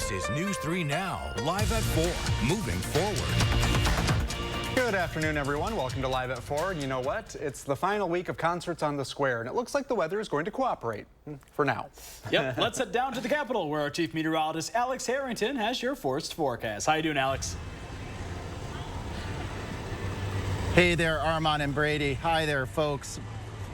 This is News 3 Now, live at 4, moving forward. Good afternoon, everyone. Welcome to Live at 4. And you know what? It's the final week of concerts on the square, and it looks like the weather is going to cooperate for now. Yep, let's head down to the Capitol, where our chief meteorologist, Alex Harrington, has your forced forecast. How you doing, Alex? Hey there, Armand and Brady. Hi there, folks.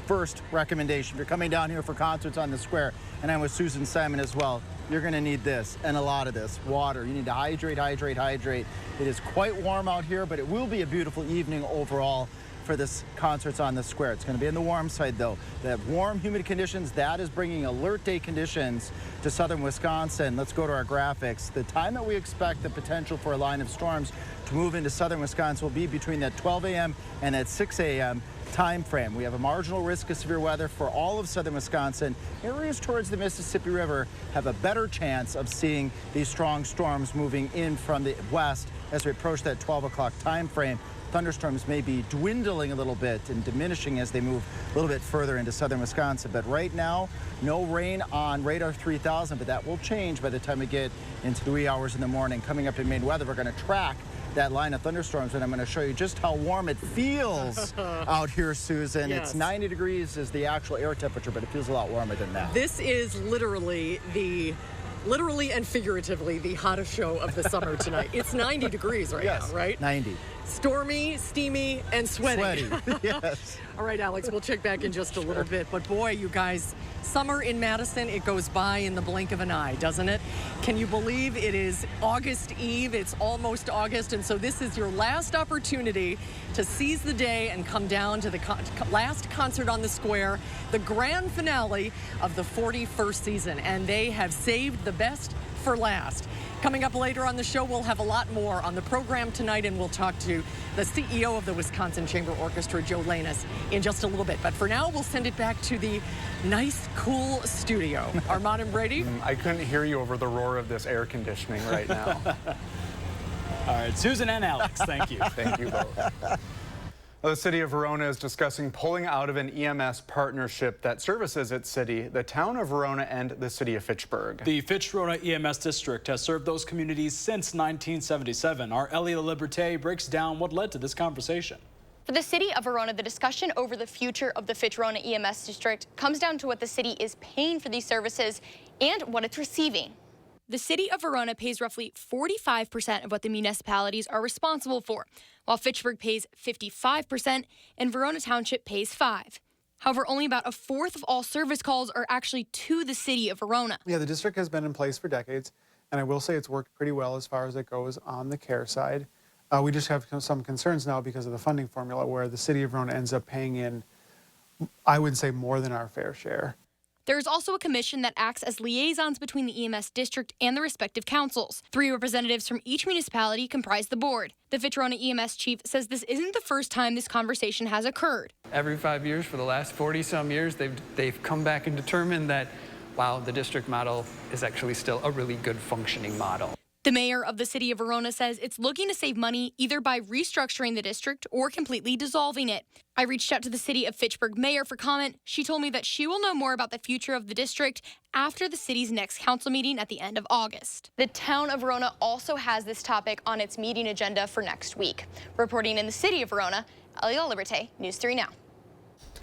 First recommendation, if you're coming down here for concerts on the square, and I'm with Susan Simon as well, you're going to need this and a lot of this. Water. You need to hydrate, hydrate, hydrate. It is quite warm out here, but it will be a beautiful evening overall for this concerts on the square. It's going to be in the warm side, though. The warm, humid conditions, that is bringing alert day conditions to southern Wisconsin. Let's go to our graphics. The time that we expect the potential for a line of storms to move into southern Wisconsin will be between that 12 a.m. and that 6 a.m. time frame. We have a marginal risk of severe weather for all of southern Wisconsin. Areas towards the Mississippi River have a better chance of seeing these strong storms moving in from the west as we approach that 12 o'clock time frame. Thunderstorms may be dwindling a little bit and diminishing as they move a little bit further into southern Wisconsin. But right now, no rain on radar 3000, but that will change by the time we get into the wee hours in the morning. Coming up in Maine weather, we're going to track that line of thunderstorms, and I'm going to show you just how warm it feels out here, Susan. Yes. It's 90 degrees is the actual air temperature, but it feels a lot warmer than that. This is literally and figuratively the hottest show of the summer tonight. It's 90 degrees right now, right? 90. Stormy, steamy, and sweaty. Yes. All right, Alex, we'll check back in just a little bit. But boy, you guys, summer in Madison, it goes by in the blink of an eye, doesn't it? Can you believe it is August Eve? It's almost August, and so this is your last opportunity to seize the day and come down to the last concert on the square, the grand finale of the 41st season, and they have saved the best for last. Coming up later on the show, we'll have a lot more on the program tonight, and we'll talk to the CEO of the Wisconsin Chamber Orchestra, Joe Lanus, in just a little bit. But for now, we'll send it back to the nice, cool studio. Armand and Brady? I couldn't hear you over the roar of this air conditioning right now. All right, Susan and Alex, thank you. Thank you both. Well, the city of Verona is discussing pulling out of an EMS partnership that services its city, the town of Verona, and the city of Fitchburg. The Fitch-Verona EMS district has served those communities since 1977. Our Ellie Liberté breaks down what led to this conversation. For the city of Verona, the discussion over the future of the Fitch-Verona EMS district comes down to what the city is paying for these services and what it's receiving. The city of Verona pays roughly 45% of what the municipalities are responsible for, while Fitchburg pays 55% and Verona Township pays 5%. However, only about a fourth of all service calls are actually to the city of Verona. Yeah, the district has been in place for decades, and I will say it's worked pretty well as far as it goes on the care side. We just have some concerns now because of the funding formula where the city of Verona ends up paying in, I would say, more than our fair share. There is also a commission that acts as liaisons between the EMS district and the respective councils. 3 representatives from each municipality comprise the board. The Fitch-Verona EMS chief says this isn't the first time this conversation has occurred. Every 5 years for the last 40-some years, they've come back and determined that, wow, the district model is actually still a really good functioning model. The mayor of the city of Verona says it's looking to save money either by restructuring the district or completely dissolving it. I reached out to the city of Fitchburg mayor for comment. She told me that she will know more about the future of the district after the city's next council meeting at the end of August. The town of Verona also has this topic on its meeting agenda for next week. Reporting in the city of Verona, Ellie Liberté, News 3 Now.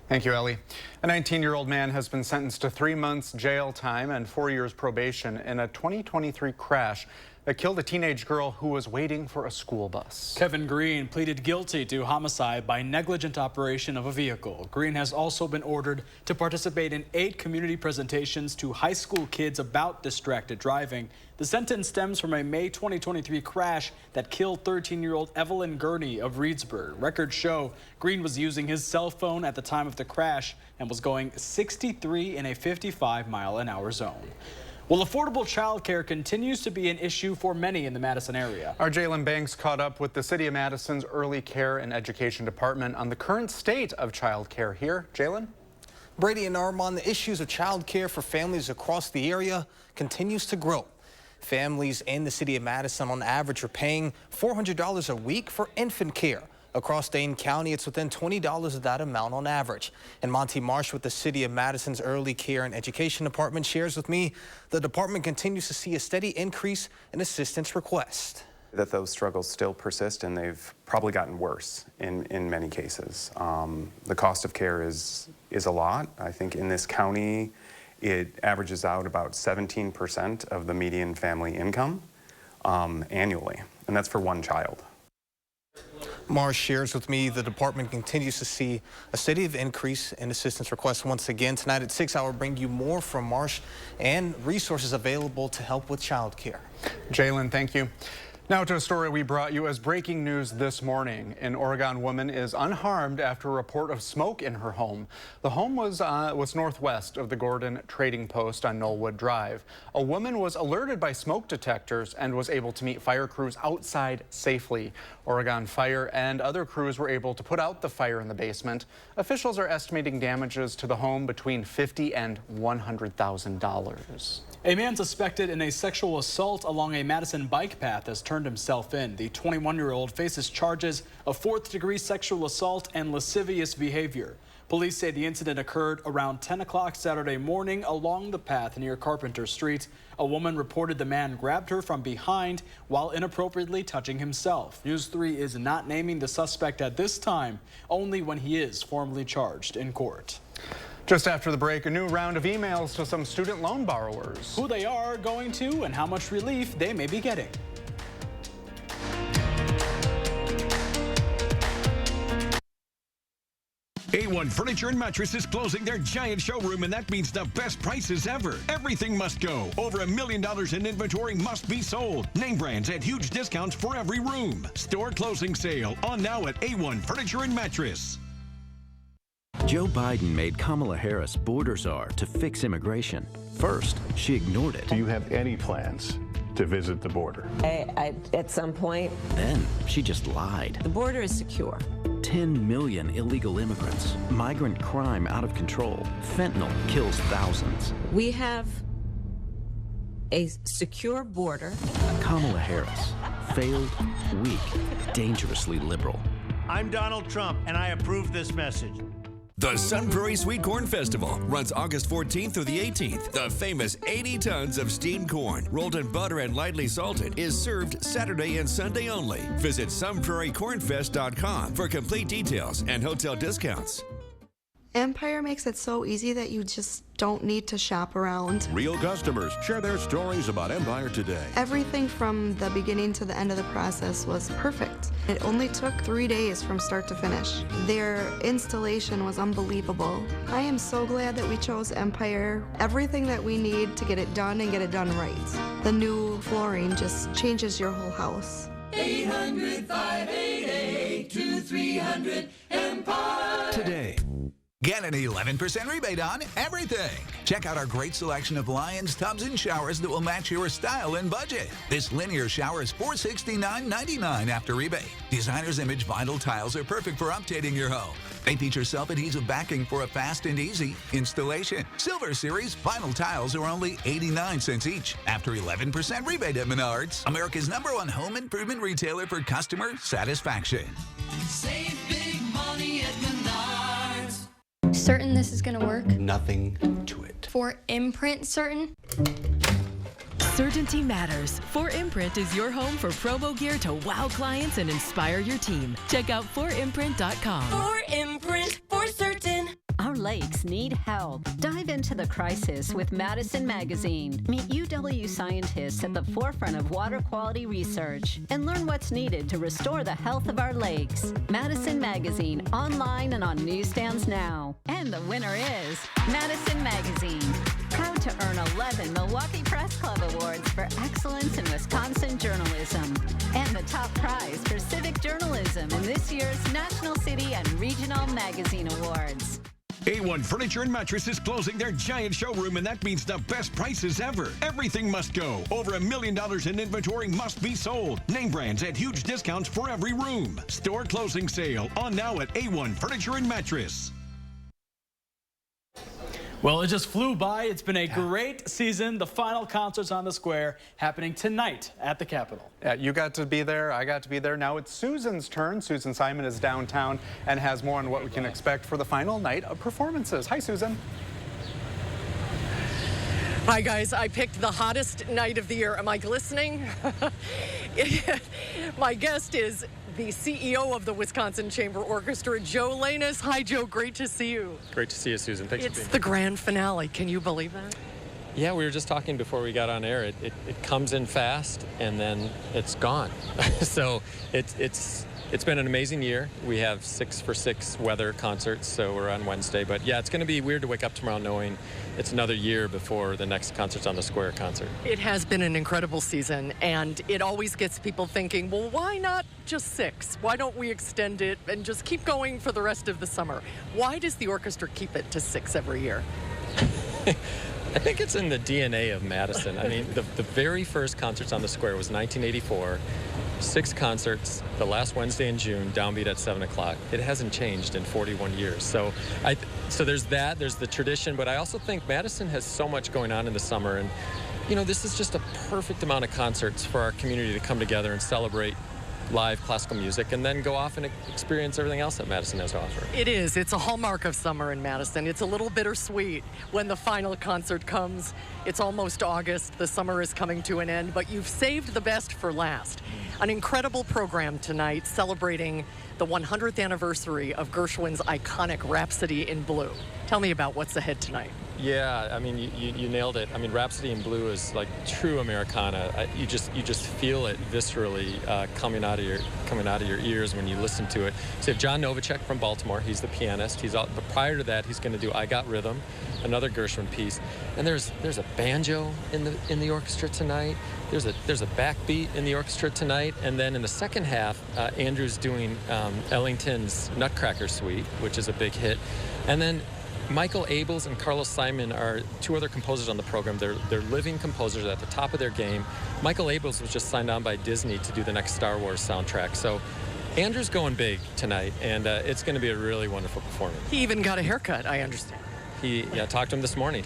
Thank you, Ellie. A 19-year-old man has been sentenced to 3 months jail time and 4 years probation in a 2023 crash that killed a teenage girl who was waiting for a school bus. Kevin Green pleaded guilty to homicide by negligent operation of a vehicle. Green has also been ordered to participate in 8 community presentations to high school kids about distracted driving. The sentence stems from a May 2023 crash that killed 13-year-old Evelyn Gurney of Reedsburg. Records show Green was using his cell phone at the time of the crash and was going 63 in a 55-mile-an-hour zone. Well, affordable childcare continues to be an issue for many in the Madison area. Our Jalen Banks caught up with the City of Madison's Early Care and Education Department on the current state of childcare here. Jalen? Brady and Armand, the issues of childcare for families across the area continues to grow. Families in the City of Madison on average are paying $400 a week for infant care. Across Dane County, it's within $20 of that amount on average. And Monty Marsh with the City of Madison's Early Care and Education Department shares with me the department continues to see a steady increase in assistance requests. That those struggles still persist, and they've probably gotten worse in many cases. The cost of care is a lot. I think in this county, it averages out about 17% of the median family income annually, and that's for one child. Marsh shares with me the department continues to see a steady increase in assistance requests. Once again, tonight at 6, I will bring you more from Marsh and resources available to help with child care. Jalen, thank you. Now to a story we brought you as breaking news this morning. An Oregon woman is unharmed after a report of smoke in her home. The home was northwest of the Gordon Trading Post on Knollwood Drive. A woman was alerted by smoke detectors and was able to meet fire crews outside safely. Oregon Fire and other crews were able to put out the fire in the basement. Officials are estimating damages to the home between $50,000 and $100,000. A man suspected in a sexual assault along a Madison bike path has turned himself in. The 21-year-old faces charges of 4th-degree sexual assault and lascivious behavior. Police say the incident occurred around 10 o'clock Saturday morning along the path near Carpenter Street. A woman reported the man grabbed her from behind while inappropriately touching himself. News 3 is not naming the suspect at this time, only when he is formally charged in court. Just after the break, a new round of emails to some student loan borrowers. Who they are going to and how much relief they may be getting. A1 Furniture and Mattress is closing their giant showroom, and that means the best prices ever. Everything must go. Over $1 million in inventory must be sold. Name brands at huge discounts for every room. Store closing sale on now at A1 Furniture and Mattress. Joe Biden made Kamala Harris border czar to fix immigration. First, she ignored it. Do you have any plans to visit the border? At some point. Then she just lied. The border is secure. 10 million illegal immigrants. Migrant crime out of control. Fentanyl kills thousands. We have a secure border. Kamala Harris. Failed, weak, dangerously liberal. I'm Donald Trump, and I approve this message. The Sun Prairie Sweet Corn Festival runs August 14th through the 18th. The famous 80 tons of steamed corn, rolled in butter and lightly salted, is served Saturday and Sunday only. Visit sunprairiecornfest.com for complete details and hotel discounts. Empire makes it so easy that you just don't need to shop around. Real customers share their stories about Empire today. Everything from the beginning to the end of the process was perfect. It only took 3 days from start to finish. Their installation was unbelievable. I am so glad that we chose Empire. Everything that we need to get it done and get it done right. The new flooring just changes your whole house. 800-588-2300 Empire. Today. Get an 11% rebate on everything. Check out our great selection of Lions tubs and showers that will match your style and budget. This linear shower is $469.99 after rebate. Designer's Image vinyl tiles are perfect for updating your home. They feature self-adhesive backing for a fast and easy installation. Silver Series vinyl tiles are only 89 cents each after 11% rebate at Menards, America's #1 home improvement retailer for customer satisfaction. Save big money at Menards. Certain this is gonna work? Nothing to it. For imprint certain? Certainty matters. 4imprint is your home for promo gear to wow clients and inspire your team. Check out 4imprint.com. 4imprint, for certain. Our lakes need help. Dive into the crisis with Madison Magazine. Meet UW scientists at the forefront of water quality research and learn what's needed to restore the health of our lakes. Madison Magazine, online and on newsstands now. And the winner is Madison Magazine. Proud to earn 11 Milwaukee Press Club Awards for excellence in Wisconsin journalism. And the top prize for civic journalism in this year's National City and Regional Magazine Awards. A1 Furniture and Mattress is closing their giant showroom, and that means the best prices ever. Everything must go. Over $1 million in inventory must be sold. Name brands at huge discounts for every room. Store closing sale on now at A1 Furniture and Mattress. Well, it just flew by. It's been a great season. The final concerts on the square happening tonight at the Capitol. Yeah, you got to be there. I got to be there. Now it's Susan's turn. Susan Simon is downtown and has more on what we can expect for the final night of performances. Hi, Susan. Hi, guys. I picked the hottest night of the year. Am I glistening? My guest is the CEO of the Wisconsin Chamber Orchestra, Joe Lanus. Hi, Joe. Great to see you. Great to see you, Susan. Thanks for being here. It's the grand finale. Can you believe that? Yeah, we were just talking before we got on air. It comes in fast, and then it's gone. So it's been an amazing year. We have 6 for 6 weather concerts, so we're on Wednesday. But yeah, it's going to be weird to wake up tomorrow knowing it's another year before the next Concerts on the Square concert. It has been an incredible season, and it always gets people thinking, well, why not just 6? Why don't we extend it and just keep going for the rest of the summer? Why does the orchestra keep it to 6 every year? I think it's in the DNA of Madison. I mean, the very first Concerts on the Square was 1984. 6 concerts, the last Wednesday in June, downbeat at 7 o'clock. It hasn't changed in 41 years. So there's that, there's the tradition, but I also think Madison has so much going on in the summer, and you know, this is just a perfect amount of concerts for our community to come together and celebrate live classical music and then go off and experience everything else that Madison has to offer. It is. It's a hallmark of summer in Madison. It's a little bittersweet when the final concert comes. It's almost August. The summer is coming to an end, but you've saved the best for last. An incredible program tonight celebrating the 100th anniversary of Gershwin's iconic Rhapsody in Blue. Tell me about what's ahead tonight. Yeah, I mean, you nailed it. I mean, Rhapsody in Blue is like true Americana. You just feel it viscerally coming out of your ears when you listen to it. So you have John Novacek from Baltimore. He's the pianist. But prior to that, he's going to do "I Got Rhythm," another Gershwin piece. And there's a banjo in the orchestra tonight. There's a backbeat in the orchestra tonight. And then in the second half, Andrew's doing Ellington's Nutcracker Suite, which is a big hit. And then Michael Abels and Carlos Simon are 2 other composers on the program. They're living composers at the top of their game. Michael Abels was just signed on by Disney to do the next Star Wars soundtrack. So Andrew's going big tonight, and it's going to be a really wonderful performance. He even got a haircut, I understand. I talked to him this morning.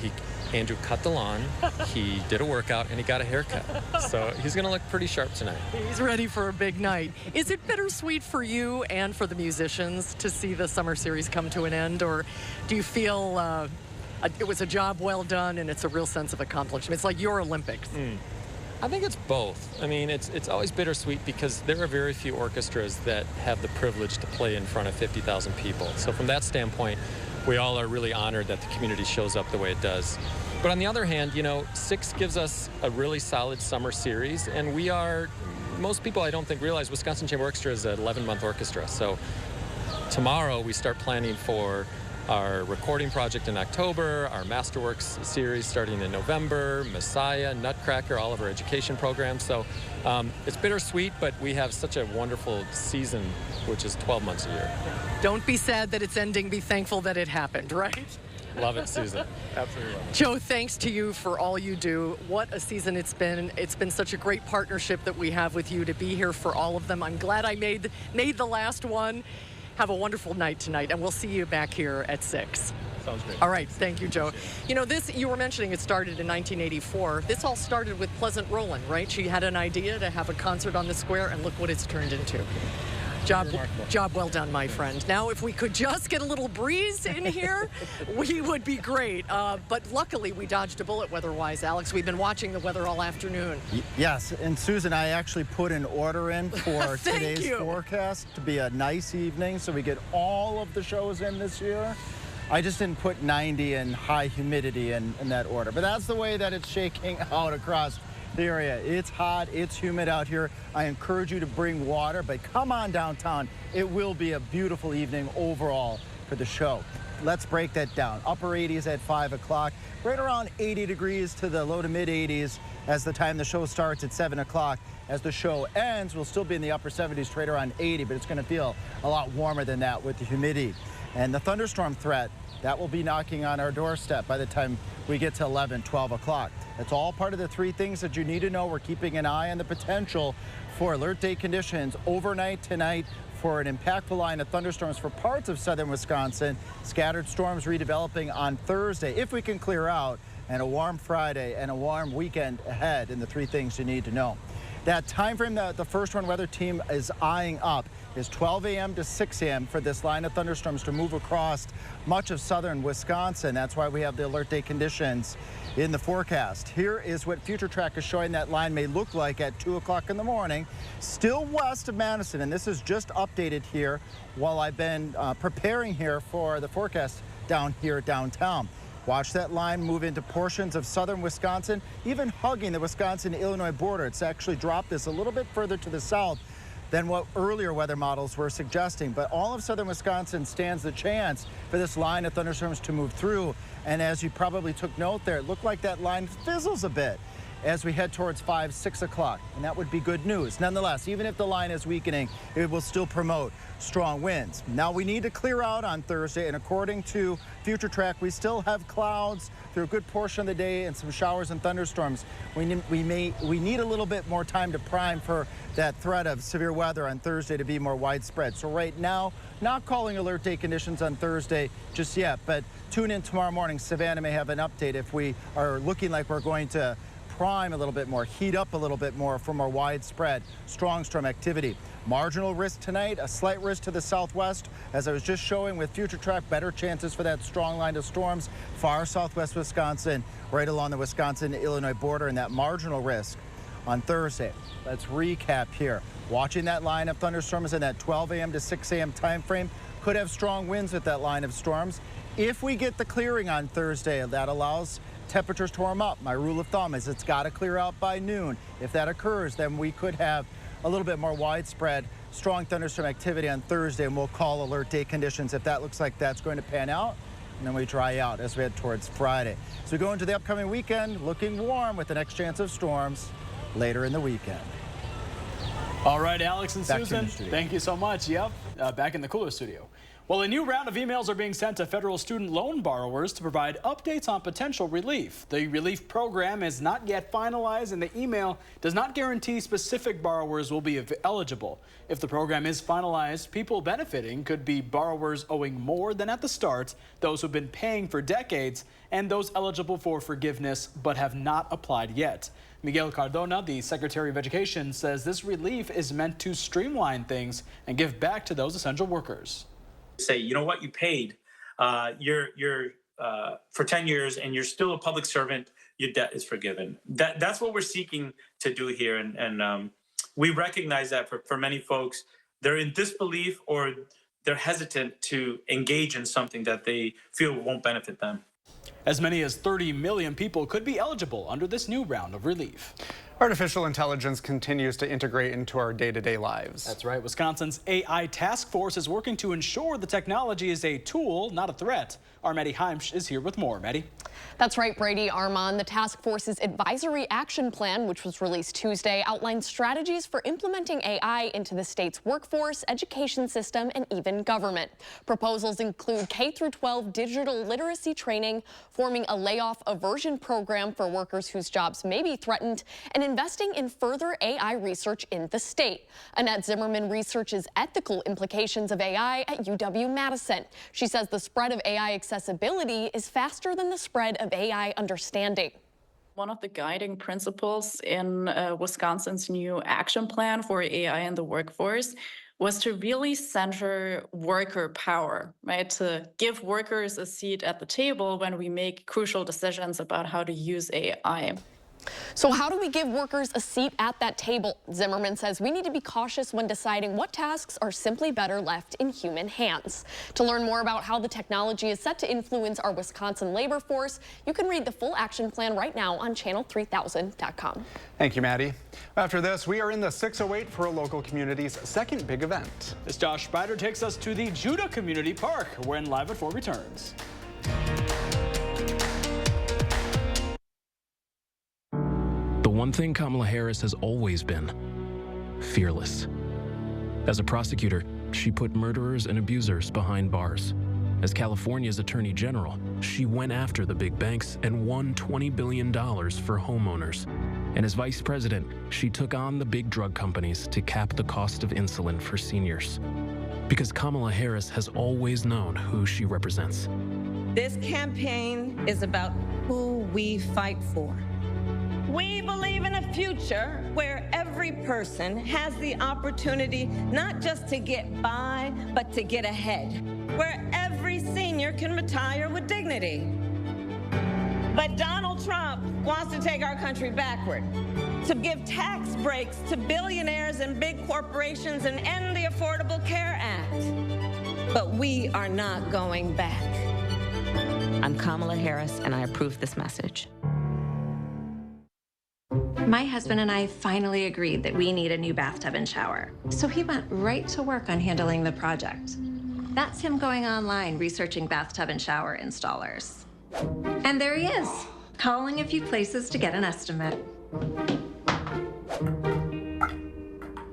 Andrew cut the lawn, he did a workout, and he got a haircut. So he's going to look pretty sharp tonight. He's ready for a big night. Is it bittersweet for you and for the musicians to see the summer series come to an end, or do you feel it was a job well done and it's a real sense of accomplishment? It's like your Olympics. I think it's both. I mean, it's always bittersweet because there are very few orchestras that have the privilege to play in front of 50,000 people. So from that standpoint, we all are really honored that the community shows up the way it does. But on the other hand, you know, 6 gives us a really solid summer series, and most people I don't think realize Wisconsin Chamber Orchestra is an 11-month orchestra. So tomorrow we start planning for our recording project in October, our Masterworks series starting in November, Messiah, Nutcracker, all of our education programs. So it's bittersweet, but we have such a wonderful season, which is 12 months a year. Don't be sad that it's ending. Be thankful that it happened, right? Love it, Susan. Absolutely love it. Joe, thanks to you for all you do. What a season it's been. It's been such a great partnership that we have with you to be here for all of them. I'm glad I made the last one. Have a wonderful night tonight, and we'll see you back here at 6. Sounds great. All right. Thank you, Joe. You know, you were mentioning it started in 1984. This all started with Pleasant Rowland, right? She had an idea to have a concert on the square, and look what it's turned into. Job well done, my friend. Now, if we could just get a little breeze in here, we would be great. But luckily, we dodged a bullet weather-wise, Alex. We've been watching the weather all afternoon. Yes, and Susan, I actually put an order in for today's forecast to be a nice evening, so we get all of the shows in this year. I just didn't put 90 and high humidity in that order, but that's the way that it's shaking out across the area. It's hot, it's humid out here. I encourage you to bring water, but come on downtown. It will be a beautiful evening overall for the show. Let's break that down. Upper 80s at 5 o'clock, right around 80 degrees to the low to mid 80s as the time the show starts at 7 o'clock. As the show ends, we'll still be in the upper 70s, right around 80, but it's going to feel a lot warmer than that with the humidity. And the thunderstorm threat, that will be knocking on our doorstep by the time we get to 11, 12 o'clock. That's all part of the 3 things that you need to know. We're keeping an eye on the potential for alert day conditions overnight tonight for an impactful line of thunderstorms for parts of southern Wisconsin. Scattered storms redeveloping on Thursday, if we can clear out, and a warm Friday and a warm weekend ahead in the three things you need to know. That time frame that the First Run Weather Team is eyeing up is 12 a.m. to 6 a.m. for this line of thunderstorms to move across much of southern Wisconsin. That's why we have the alert day conditions in the forecast. Here is what Future Track is showing that line may look like at 2 o'clock in the morning, still west of Madison. And this is just updated here while I've been preparing here for the forecast down here downtown. Watch that line move into portions of southern Wisconsin, even hugging the Wisconsin-Illinois border. It's actually dropped this a little bit further to the south than what earlier weather models were suggesting. But all of southern Wisconsin stands the chance for this line of thunderstorms to move through. And as you probably took note there, it looked like that line fizzles a bit as we head towards 5, 6 o'clock. And that would be good news. Nonetheless, even if the line is weakening, it will still promote strong winds. Now we need to clear out on Thursday, and according to Future Track, we still have clouds through a good portion of the day and some showers and thunderstorms. We need a little bit more time to prime for that threat of severe weather on Thursday to be more widespread. So right now, not calling alert day conditions on Thursday just yet, but tune in tomorrow morning. Savannah may have an update if we are looking like we're going to prime a little bit more, heat up a little bit more for more widespread strong storm activity. Marginal risk tonight, a slight risk to the southwest. As I was just showing with Future Track, better chances for that strong line of storms far southwest Wisconsin, right along the Wisconsin-Illinois border, and that marginal risk on Thursday. Let's recap here. Watching that line of thunderstorms in that 12 a.m. to 6 a.m. time frame. Could have strong winds with that line of storms. If we get the clearing on Thursday, that allows temperatures to warm up. My rule of thumb is it's got to clear out by noon. If that occurs, then we could have a little bit more widespread strong thunderstorm activity on Thursday, and we'll call alert day conditions if that looks like that's going to pan out. And then we dry out as we head towards Friday. So we go into the upcoming weekend looking warm with the next chance of storms later in the weekend. All right, Alex and Back Susan, thank you so much. Yep, back in the cooler studio. Well, a new round of emails are being sent to federal student loan borrowers to provide updates on potential relief. The relief program is not yet finalized, and the email does not guarantee specific borrowers will be eligible. If the program is finalized, people benefiting could be borrowers owing more than at the start, those who've been paying for decades, and those eligible for forgiveness but have not applied yet. Miguel Cardona, the Secretary of Education, says this relief is meant to streamline things and give back to those essential workers. Say, you know what, you paid you're for 10 years and you're still a public servant, your debt is forgiven. That's what we're seeking to do here. And we recognize that for many folks, they're in disbelief or they're hesitant to engage in something that they feel won't benefit them. As many as 30 million people could be eligible under this new round of relief. Artificial intelligence continues to integrate into our day-to-day lives. That's right. Wisconsin's AI task force is working to ensure the technology is a tool, not a threat. Our Maddie Heimsch is here with more. Maddie? That's right, Brady. Armand, the task force's advisory action plan, which was released Tuesday, outlines strategies for implementing AI into the state's workforce, education system, and even government. Proposals include K-12 digital literacy training, forming a layoff aversion program for workers whose jobs may be threatened, and investing in further AI research in the state. Annette Zimmerman researches ethical implications of AI at UW-Madison. She says the spread of AI accessibility is faster than the spread of AI understanding. One of the guiding principles in Wisconsin's new action plan for AI in the workforce was to really center worker power, right? To give workers a seat at the table when we make crucial decisions about how to use AI. So how do we give workers a seat at that table? Zimmerman says we need to be cautious when deciding what tasks are simply better left in human hands. To learn more about how the technology is set to influence our Wisconsin labor force, you can read the full action plan right now on channel3000.com. Thank you, Maddie. After this, we are in the 608 for a local community's second big event. This Josh Spider takes us to the Judah Community Park, when Live at 4 returns. The one thing Kamala Harris has always been: fearless. As a prosecutor, she put murderers and abusers behind bars. As California's Attorney General, she went after the big banks and won $20 billion for homeowners. And as vice president, she took on the big drug companies to cap the cost of insulin for seniors. Because Kamala Harris has always known who she represents. This campaign is about who we fight for. We believe in a future where every person has the opportunity not just to get by, but to get ahead. Where every senior can retire with dignity. But Donald Trump wants to take our country backward, to give tax breaks to billionaires and big corporations and end the Affordable Care Act. But we are not going back. I'm Kamala Harris, and I approve this message. My husband and I finally agreed that we need a new bathtub and shower. So he went right to work on handling the project. That's him going online, researching bathtub and shower installers. And there he is, calling a few places to get an estimate.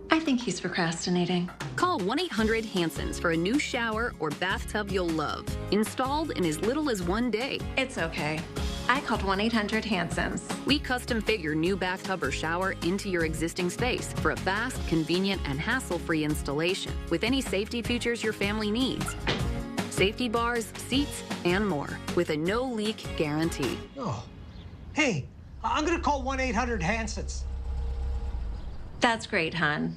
I think he's procrastinating. Call 1-800-HANSONS for a new shower or bathtub you'll love. Installed in as little as 1 day. It's okay. I called 1-800-HANSONS. We custom fit your new bathtub or shower into your existing space for a fast, convenient, and hassle-free installation with any safety features your family needs. Safety bars, seats, and more with a no-leak guarantee. Oh, hey, I'm gonna call 1-800-HANSONS. That's great, hon.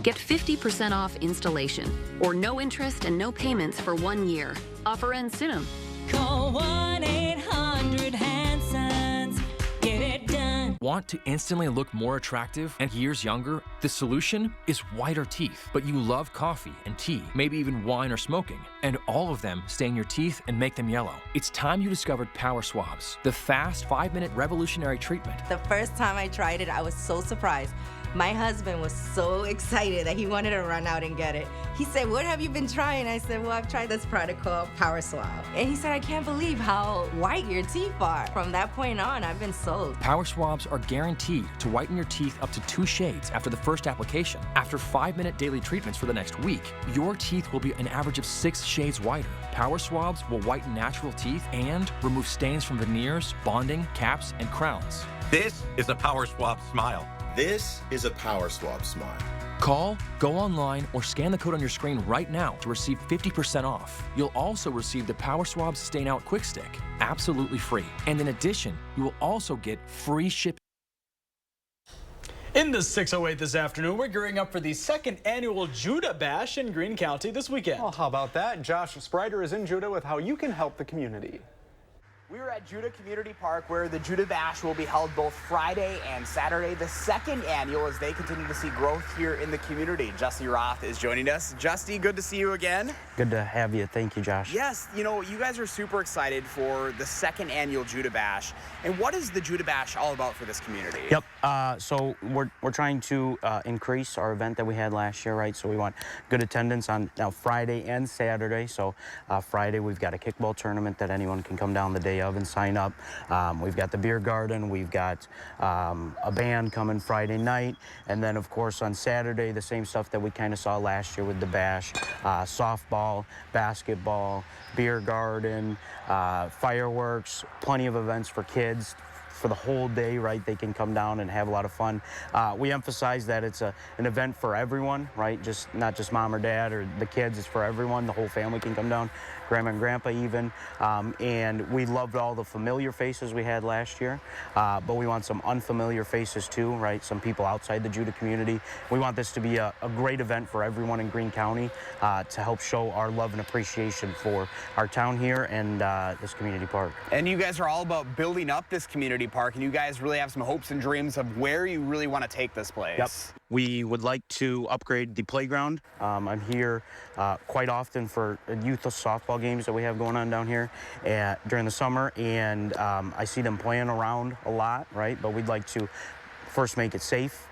Get 50% off installation or no interest and no payments for 1 year. Offer ends soon. Call 1-800-HANSONS. Get it done. Want to instantly look more attractive and years younger? The solution is whiter teeth. But you love coffee and tea, maybe even wine or smoking, and all of them stain your teeth and make them yellow. It's time you discovered Power Swabs, the fast 5-minute revolutionary treatment. The first time I tried it, I was so surprised. My husband was so excited that he wanted to run out and get it. He said, "What have you been trying?" I said, "Well, I've tried this product called Power Swab." And he said, "I can't believe how white your teeth are." From that point on, I've been sold. Power Swabs are guaranteed to whiten your teeth up to 2 shades after the first application. After 5-minute daily treatments for the next week, your teeth will be an average of 6 shades whiter. Power Swabs will whiten natural teeth and remove stains from veneers, bonding, caps, and crowns. This is a Power Swab smile. This is a Power Swab smile. Call, go online, or scan the code on your screen right now to receive 50% off. You'll also receive the Power Swab Stain Out Quick Stick, absolutely free. And in addition, you will also get free shipping. In the 608 this afternoon, we're gearing up for the 2nd annual Judah Bash in Greene County this weekend. Well, how about that? Josh Sprider is in Judah with how you can help the community. We're at Judah Community Park, where the Judah Bash will be held both Friday and Saturday, the 2nd annual, as they continue to see growth here in the community. Justy Roth is joining us. Justy, good to see you again. Good to have you. Thank you, Josh. Yes, you know, you guys are super excited for the 2nd annual Judah Bash. And what is the Judah Bash all about for this community? Yep. So we're trying to increase our event that we had last year, right? So we want good attendance on now Friday and Saturday. So Friday we've got a kickball tournament that anyone can come down the day of and sign up. We've got the beer garden. We've got a band coming Friday night, and then of course on Saturday the same stuff that we kind of saw last year with the bash: softball, basketball, beer garden, fireworks, plenty of events for kids for the whole day, right? They can come down and have a lot of fun. We emphasize that it's an event for everyone, right? Just not just mom or dad or the kids, it's for everyone. The whole family can come down, grandma and grandpa even. And we loved all the familiar faces we had last year, but we want some unfamiliar faces too, right? Some people outside the Judah community. We want this to be a great event for everyone in Greene County to help show our love and appreciation for our town here and this community park. And you guys are all about building up this community park, and you guys really have some hopes and dreams of where you really want to take this place. Yep. We would like to upgrade the playground. I'm here quite often for youth softball games that we have going on down here during the summer, and I see them playing around a lot, right? But we'd like to first make it safe,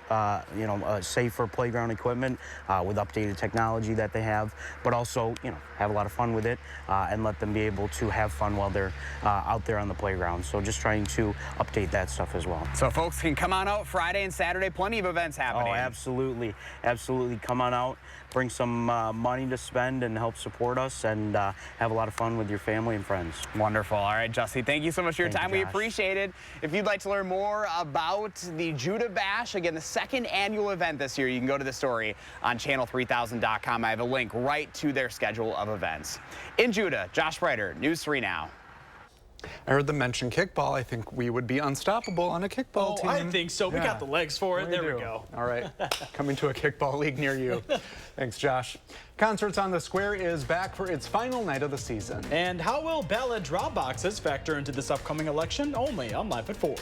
safer playground equipment with updated technology that they have, but also, have a lot of fun with it and let them be able to have fun while they're out there on the playground. So just trying to update that stuff as well. So folks can come on out Friday and Saturday, plenty of events happening. Oh, absolutely. Absolutely. Come on out, bring some money to spend and help support us, and have a lot of fun with your family and friends. Wonderful. All right, Justy, thank you so much for your time. We Josh. appreciate it. If you'd like to learn more about the Judah Bash, again, the second annual event this year, you can go to the story on channel3000.com. I have a link right to their schedule of events. In Judah, Josh Breiter, News 3 Now. I heard them mention kickball. I think we would be unstoppable on a kickball team. I think so. We got the legs for it. There we go. All right. Coming to a kickball league near you. Thanks, Josh. Concerts on the Square is back for its final night of the season. And how will ballot drop boxes factor into this upcoming election? Only on Live at 4.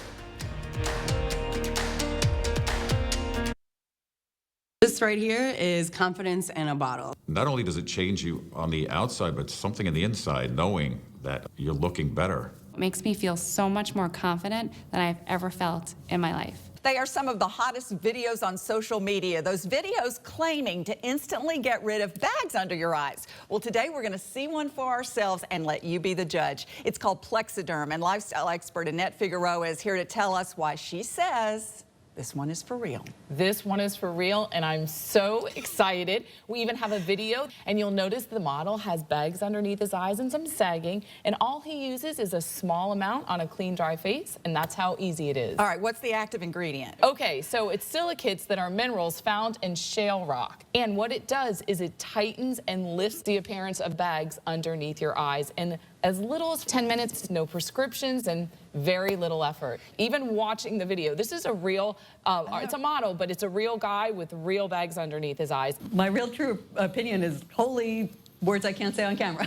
This right here is confidence in a bottle. Not only does it change you on the outside, but something in the inside, knowing that you're looking better. It makes me feel so much more confident than I've ever felt in my life. They are some of the hottest videos on social media. Those videos claiming to instantly get rid of bags under your eyes. Well, today we're going to see one for ourselves and let you be the judge. It's called Plexiderm, and lifestyle expert Annette Figueroa is here to tell us why she says this one is for real. This one is for real, and I'm so excited. We even have a video, and you'll notice the model has bags underneath his eyes and some sagging, and all he uses is a small amount on a clean, dry face, and that's how easy it is. All right, what's the active ingredient? Okay, so it's silicates that are minerals found in shale rock, and what it does is it tightens and lifts the appearance of bags underneath your eyes, and as little as 10 minutes, no prescriptions, and very little effort. Even watching the video, this is a real, it's a model, but it's a real guy with real bags underneath his eyes. My real true opinion is holy words I can't say on camera.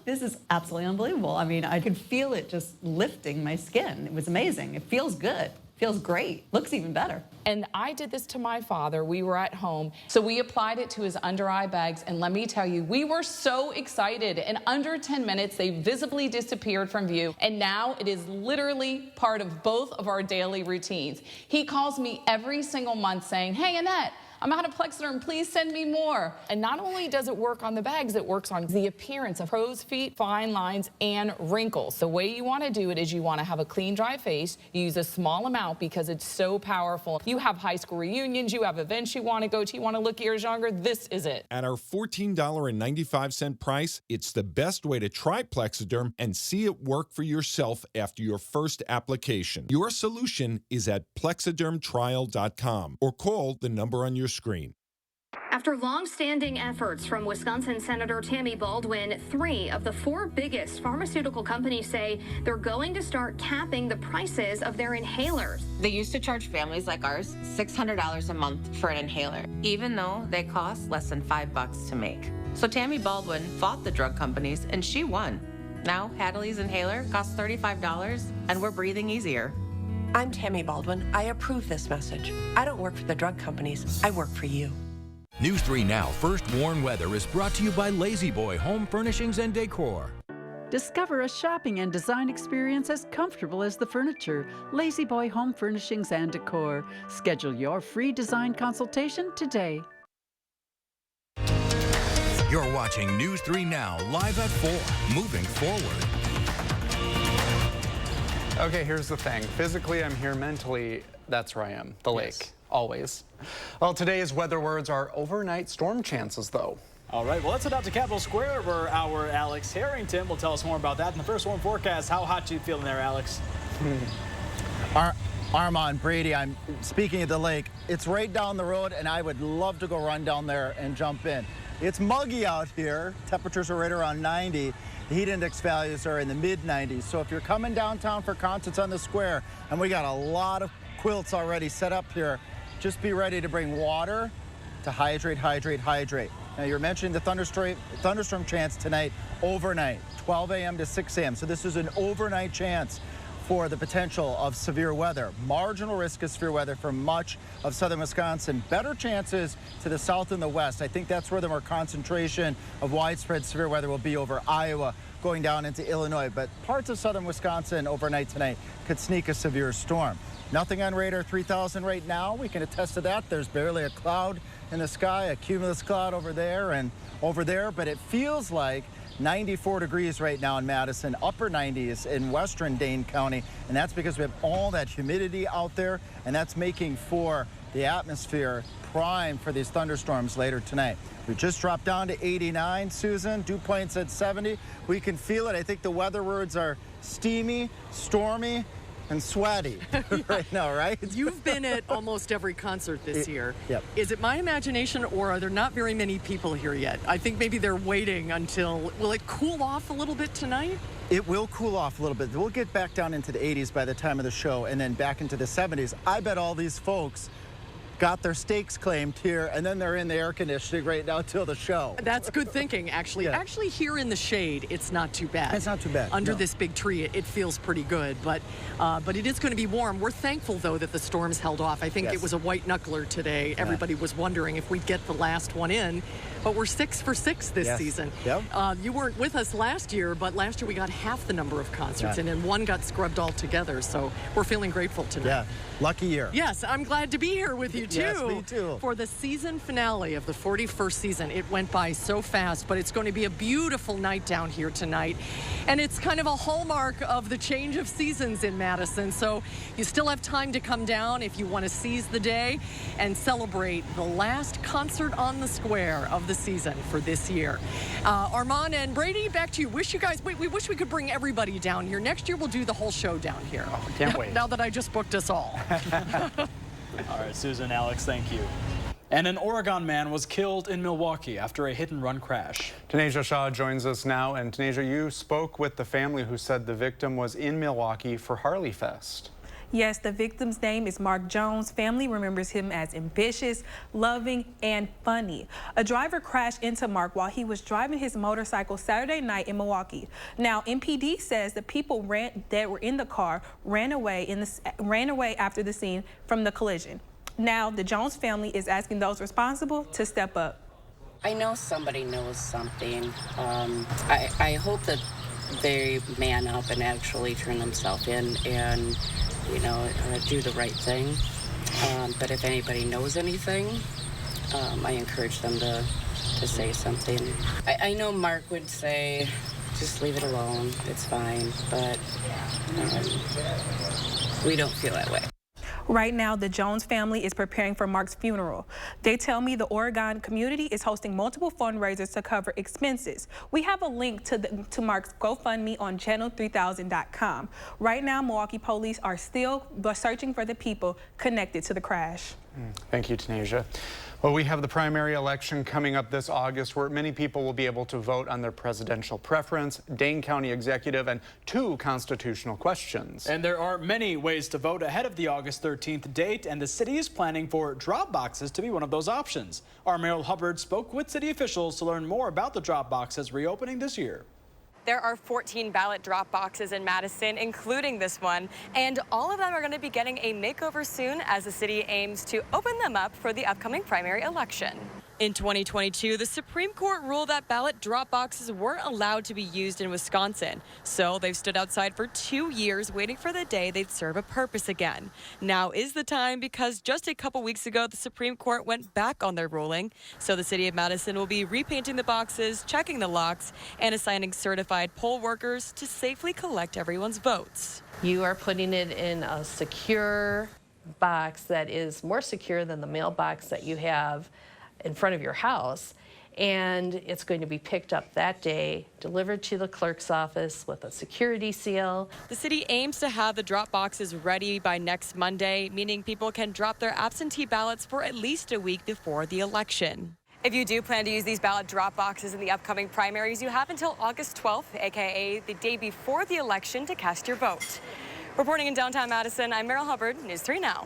This is absolutely unbelievable. I mean, I could feel it just lifting my skin. It was amazing. It feels good. Feels great. Looks even better. And I did this to my father. We were at home. So we applied it to his under eye bags. And let me tell you, we were so excited. In under 10 minutes, they visibly disappeared from view. And now it is literally part of both of our daily routines. He calls me every single month saying, "Hey, Annette, I'm out of Plexiderm, please send me more." And not only does it work on the bags, it works on the appearance of crow's feet, fine lines, and wrinkles. The way you want to do it is you want to have a clean, dry face. You use a small amount because it's so powerful. You have high school reunions, you have events you want to go to, you want to look years younger, this is it. At our $14.95 price, it's the best way to try Plexiderm and see it work for yourself after your first application. Your solution is at plexidermtrial.com or call the number on your screen. After long-standing efforts from Wisconsin Senator Tammy Baldwin, 3 of the 4 biggest pharmaceutical companies say they're going to start capping the prices of their inhalers. They used to charge families like ours $600 a month for an inhaler, even though they cost less than $5 to make. So Tammy Baldwin fought the drug companies, and she won. Now Hadley's inhaler costs $35, and we're breathing easier. I'm Tammy Baldwin. I approve this message. I don't work for the drug companies. I work for you. News 3 Now First Warn Weather is brought to you by Lazy Boy Home Furnishings and Decor. Discover a shopping and design experience as comfortable as the furniture. Lazy Boy Home Furnishings and Decor. Schedule your free design consultation today. You're watching News 3 Now live at 4, moving forward. Okay, here's the thing. Physically, I'm here. Mentally, that's where I am, the lake. Always. Well, today's weather words are overnight storm chances, though. All right, well, let's head out to Capitol Square where our Alex Harrington will tell us more about that in the first warm forecast. How hot are you feeling there, Alex? Armand, Brady, I'm speaking of the lake. It's right down the road, and I would love to go run down there and jump in. It's muggy out here. Temperatures are right around 90. The heat index values are in the mid-90s. So if you're coming downtown for concerts on the square, and we got a lot of quilts already set up here, just be ready to bring water to hydrate, hydrate, hydrate. Now, you're mentioning the thunderstorm chance tonight overnight, 12 a.m. to 6 a.m. So this is an overnight chance for the potential of severe weather. Marginal risk of severe weather for much of southern Wisconsin. Better chances to the south and the west. I think that's where the more concentration of widespread severe weather will be over Iowa, going down into Illinois, but parts of southern Wisconsin overnight tonight could sneak a severe storm. Nothing on radar 3000 right now. We can attest to that. There's barely a cloud in the sky, a cumulus cloud over there and over there, but it feels like 94 degrees right now in Madison, upper 90s in western Dane County, and that's because we have all that humidity out there, and that's making for the atmosphere prime for these thunderstorms later tonight. We just dropped down to 89, Susan. Dew points at 70. We can feel it. I think the weather words are steamy, stormy, and sweaty right now, right? You've been at almost every concert this year. Yep. Is it my imagination, or are there not very many people here yet? I think maybe they're waiting until, will it cool off a little bit tonight? It will cool off a little bit. We'll get back down into the 80s by the time of the show, and then back into the 70s. I bet all these folks got their steaks claimed here, and then they're in the air conditioning right now till the show. That's good thinking, actually. Yeah. Actually, here in the shade, it's not too bad. It's not too bad. Under no. this big tree, it feels pretty good, but it is going to be warm. We're thankful, though, that the storms held off. I think Yes. it was a white knuckler today. Everybody was wondering if we'd get the last one in, but we're 6 for 6 this Yes. season. Yep. You weren't with us last year, but last year we got half the number of concerts, Yeah. and then one got scrubbed all together, so we're feeling grateful tonight. Yeah, lucky year. Yes, I'm glad to be here with you, too. Yes, me too. For the season finale of the 41st season. It went by so fast, but it's going to be a beautiful night down here tonight. And it's kind of a hallmark of the change of seasons in Madison. So you still have time to come down if you want to seize the day and celebrate the last concert on the square of the season for this year. Armand and Brady, back to you. We wish we could bring everybody down here. Next year we'll do the whole show down here. Oh, can't wait. Now that I just booked us all. All right, Susan, Alex, thank you. And an Oregon man was killed in Milwaukee after a hit-and-run crash. Tanisha Shaw joins us now. And Tanisha, you spoke with the family who said the victim was in Milwaukee for Harley Fest. Yes, the victim's name is Mark Jones. Family remembers him as ambitious, loving, and funny. A driver crashed into Mark while he was driving his motorcycle Saturday night in Milwaukee. Now, MPD says the people that were in the car ran away after the scene from the collision. Now, the Jones family is asking those responsible to step up. I know somebody knows something. I hope that they man up and actually turn themselves in and, do the right thing. But if anybody knows anything, I encourage them to say something. I know Mark would say, just leave it alone, it's fine, but we don't feel that way. Right now, the Jones family is preparing for Mark's funeral. They tell me the Oregon community is hosting multiple fundraisers to cover expenses. We have a link to Mark's GoFundMe on channel3000.com. Right now, Milwaukee police are still searching for the people connected to the crash. Thank you, Tanisha. Well, we have the primary election coming up this August where many people will be able to vote on their presidential preference, Dane County executive, and 2 constitutional questions. And there are many ways to vote ahead of the August 13th date, and the city is planning for drop boxes to be one of those options. Our Meryl Hubbard spoke with city officials to learn more about the drop boxes reopening this year. There are 14 ballot drop boxes in Madison, including this one, and all of them are going to be getting a makeover soon as the city aims to open them up for the upcoming primary election. In 2022, the Supreme Court ruled that ballot drop boxes weren't allowed to be used in Wisconsin, so they've stood outside for 2 years waiting for the day they'd serve a purpose again. Now is the time because just a couple weeks ago, the Supreme Court went back on their ruling, so the city of Madison will be repainting the boxes, checking the locks, and assigning certified poll workers to safely collect everyone's votes. You are putting it in a secure box that is more secure than the mailbox that you have in front of your house, and it's going to be picked up that day, delivered to the clerk's office with a security seal. The city aims to have the drop boxes ready by next Monday, meaning people can drop their absentee ballots for at least a week before the election. If you do plan to use these ballot drop boxes in the upcoming primaries, you have until August 12th, aka the day before the election, to cast your vote. Reporting in downtown Madison, I'm Meryl Hubbard, News 3 Now.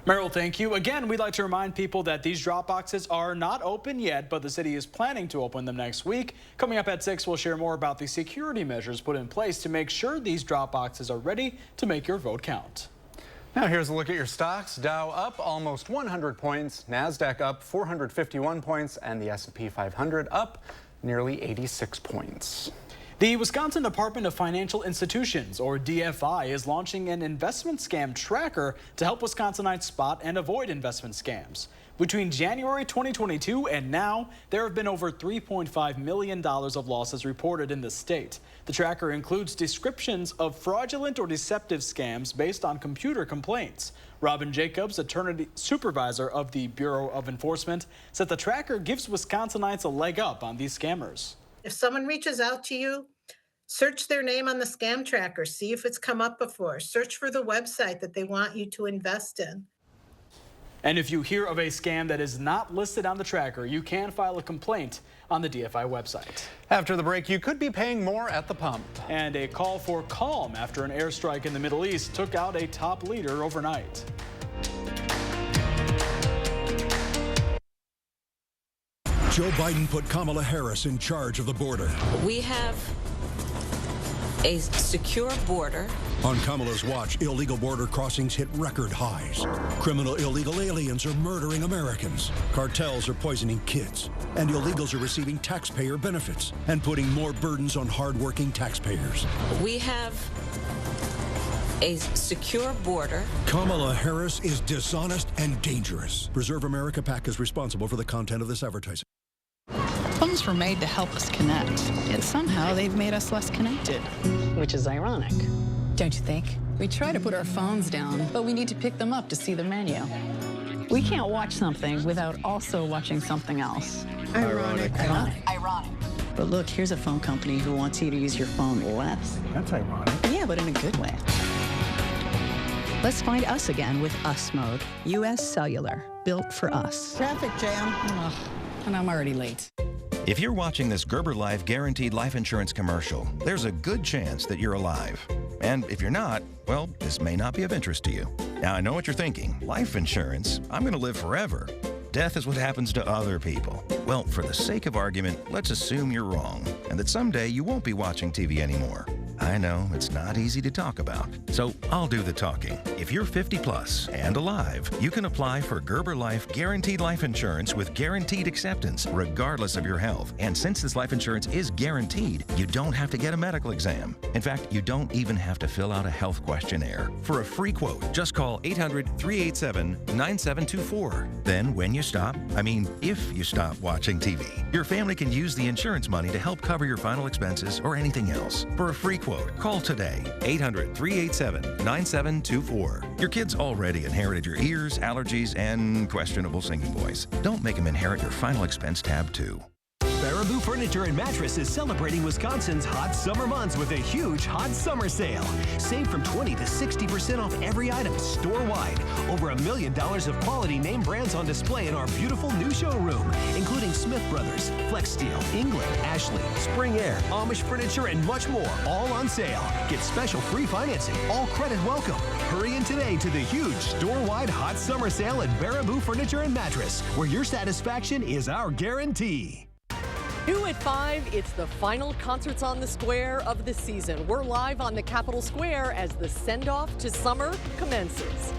Meryl, thank you. Again, we'd like to remind people that these drop boxes are not open yet, but the city is planning to open them next week. Coming up at 6, we'll share more about the security measures put in place to make sure these drop boxes are ready to make your vote count. Now here's a look at your stocks. Dow up almost 100 points, NASDAQ up 451 points, and the S&P 500 up nearly 86 points. The Wisconsin Department of Financial Institutions, or DFI, is launching an investment scam tracker to help Wisconsinites spot and avoid investment scams. Between January 2022 and now, there have been over $3.5 million of losses reported in the state. The tracker includes descriptions of fraudulent or deceptive scams based on computer complaints. Robin Jacobs, attorney supervisor of the Bureau of Enforcement, said the tracker gives Wisconsinites a leg up on these scammers. If someone reaches out to you, search their name on the scam tracker, see if it's come up before. Search for the website that they want you to invest in. And if you hear of a scam that is not listed on the tracker, you can file a complaint on the DFI website. After the break, you could be paying more at the pump. And a call for calm after an airstrike in the Middle East took out a top leader overnight. Joe Biden put Kamala Harris in charge of the border. We have a secure border. On Kamala's watch, illegal border crossings hit record highs. Criminal illegal aliens are murdering Americans. Cartels are poisoning kids. And illegals are receiving taxpayer benefits and putting more burdens on hardworking taxpayers. We have a secure border. Kamala Harris is dishonest and dangerous. Preserve America PAC is responsible for the content of this advertising. Phones were made to help us connect, yet somehow they've made us less connected. Which is ironic, don't you think? We try to put our phones down, but we need to pick them up to see the menu. We can't watch something without also watching something else. Ironic. Ironic. But look, here's a phone company who wants you to use your phone less. That's ironic. Yeah, but in a good way. Let's find us again with Us Mode. U.S. Cellular, built for us. Traffic jam. Ugh, and I'm already late. If you're watching this Gerber Life Guaranteed Life Insurance commercial, there's a good chance that you're alive. And if you're not, well, this may not be of interest to you. Now, I know what you're thinking. Life insurance? I'm going to live forever. Death is what happens to other people. Well, for the sake of argument, let's assume you're wrong and that someday you won't be watching TV anymore. I know it's not easy to talk about, so I'll do the talking. If you're 50 plus and alive, you can apply for Gerber Life Guaranteed Life Insurance with guaranteed acceptance, regardless of your health. And since this life insurance is guaranteed, you don't have to get a medical exam. In fact, you don't even have to fill out a health questionnaire. For a free quote, just call 800-387-9724. Then when you stop, if you stop watching TV, your family can use the insurance money to help cover your final expenses or anything else. For a free quote, call today, 800-387-9724. Your kids already inherited your ears, allergies, and questionable singing voice. Don't make them inherit your final expense tab, too. Baraboo Furniture and Mattress is celebrating Wisconsin's hot summer months with a huge hot summer sale. Save from 20 to 60% off every item store-wide. Over $1 million of quality name brands on display in our beautiful new showroom, including Smith Brothers, Flex Steel, England, Ashley, Spring Air, Amish Furniture, and much more, all on sale. Get special free financing, all credit welcome. Hurry in today to the huge store-wide hot summer sale at Baraboo Furniture and Mattress, where your satisfaction is our guarantee. 2 at 5, it's the final Concerts on the Square of the season. We're live on the Capitol Square as the send-off to summer commences.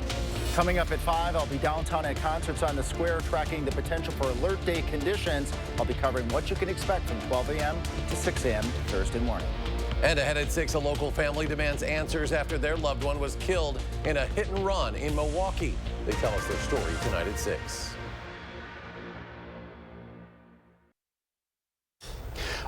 Coming up at 5, I'll be downtown at Concerts on the Square tracking the potential for alert day conditions. I'll be covering what you can expect from 12 a.m. to 6 a.m. Thursday morning. And ahead at 6, a local family demands answers after their loved one was killed in a hit and run in Milwaukee. They tell us their story tonight at 6.